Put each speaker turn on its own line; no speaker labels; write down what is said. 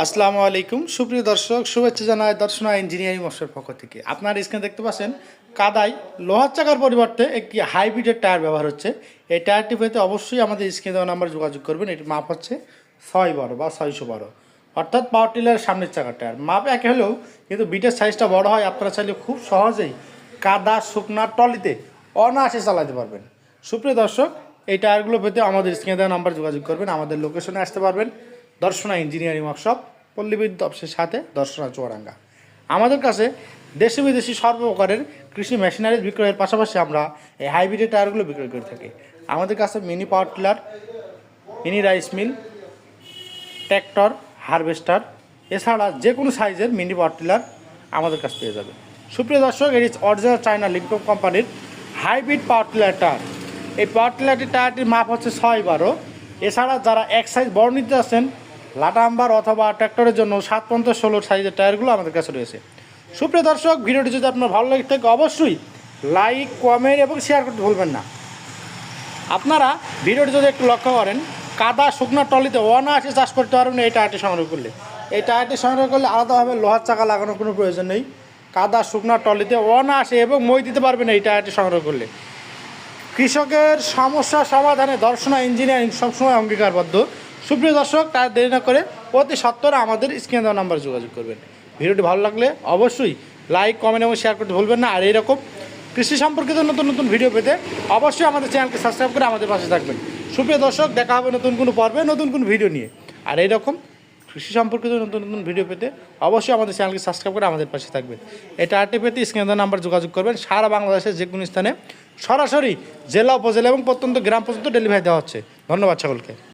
আসসালামু আলাইকুম সুপ্রিয় দর্শক, শুভেচ্ছা জানাই দর্শনা ইঞ্জিনিয়ারিং ওয়ার্কশপের পক্ষ থেকে। আপনার স্ক্রিনে দেখতে পাচ্ছেন কাদায় লোহার চাকার পরিবর্তে একটি হাইব্রিডের টায়ার ব্যবহার হচ্ছে। এই টায়ারটি পেতে অবশ্যই আমাদের স্ক্রিনে দেওয়া নাম্বার যোগাযোগ করবেন। এটির মাপ হচ্ছে 612 বা 612, অর্থাৎ পাওয়ার টিলারের সামনের চাকার টায়ার। মাপ একই হলেও কিন্তু বিটের সাইজটা বড় হয়। আপনারা চাইলে খুব সহজেই কাদা শুকনা টলিতে অনায়াসে চালাতে পারবেন। সুপ্রিয় দর্শক, এই টায়ারগুলো পেতে আমাদের স্ক্রিনে দেওয়া নাম্বার যোগাযোগ করবেন। আমাদের লোকেশনে আসতে পারবেন দর্শনা ইঞ্জিনিয়ারিং ওয়ার্কশপ, পল্লী বিদ্যুৎ অফিসের সাথে, দর্শনা চুয়াডাঙ্গা। আমাদের কাছে দেশি বিদেশি সর্বপ্রকারের কৃষি মেশিনারি বিক্রয়ের পাশাপাশি আমরা এই হাইব্রিড টায়ারগুলো বিক্রয় করে থাকি। আমাদের কাছে mini power tiller, mini rice mill, tractor, harvester, এছাড়া যে কোনো সাইজের মিনি পাওয়ার টিলার আমাদের কাছে পেয়ে যাবে। সুপ্রিয় দর্শক, এটি অরিজিনাল চায়না লিংটন কোম্পানির হাইব্রিড পাওয়ার টিলার টায়ার। এই পাওয়ার টিলারটির টায়ারটির মাপ হচ্ছে 612। এছাড়া যারা এক সাইজ বড় নিতে আছেন লাটাম্বার অথবা ট্র্যাক্টরের জন্য 750-16 সাইজের টায়ারগুলো আমাদের কাছে রয়েছে। সুপ্রিয় দর্শক, ভিডিওটি যদি আপনার ভালো লাগে থাকে অবশ্যই লাইক, কমেন্ট এবং শেয়ার করতে ভুলবেন না। আপনারা ভিডিওটি যদি একটু লক্ষ্য করেন, কাদা শুকনা টলিতে অনায়াসে চাষ করতে পারবেন এই টায়ারটি সংগ্রহ করলে। এই টায়ারটি সংগ্রহ করলে আলাদাভাবে লোহার চাকা লাগানোর কোনো প্রয়োজন নেই। কাদা শুকনা টলিতে অনায়াসে এবং মই দিতে পারবেন এই টায়ারটি সংগ্রহ করলে। কৃষকের সমস্যা সমাধানে দর্শনা ইঞ্জিনিয়ারিং সবসময় অঙ্গীকারবদ্ধ। সুপ্রিয় দর্শক, তার দেরি না করে অতি সত্বর আমাদের স্ক্রিনে দেওয়া নাম্বার যোগাযোগ করবেন। ভিডিওটি ভালো লাগলে অবশ্যই লাইক, কমেন্ট এবং শেয়ার করতে ভুলবেন না। আর এইরকম কৃষি সম্পর্কিত নতুন নতুন ভিডিও পেতে অবশ্যই আমাদের চ্যানেলকে সাবস্ক্রাইব করে আমাদের পাশে থাকবেন। সুপ্রিয় দর্শক, দেখা হবে নতুন কোনো পর্বে নতুন কোনো ভিডিও নিয়ে। আর এইরকম কৃষি সম্পর্কিত নতুন নতুন ভিডিও পেতে অবশ্যই আমাদের চ্যানেলকে সাবস্ক্রাইব করে আমাদের পাশে থাকবেন। এটা আরটি পেতে স্ক্রিনে দেওয়া নাম্বার যোগাযোগ করবেন। সারা বাংলাদেশের যে কোনো স্থানে সরাসরি জেলা, উপজেলা এবং প্রত্যন্ত গ্রাম পর্যন্ত ডেলিভারি দেওয়া হচ্ছে। ধন্যবাদ সকলকে।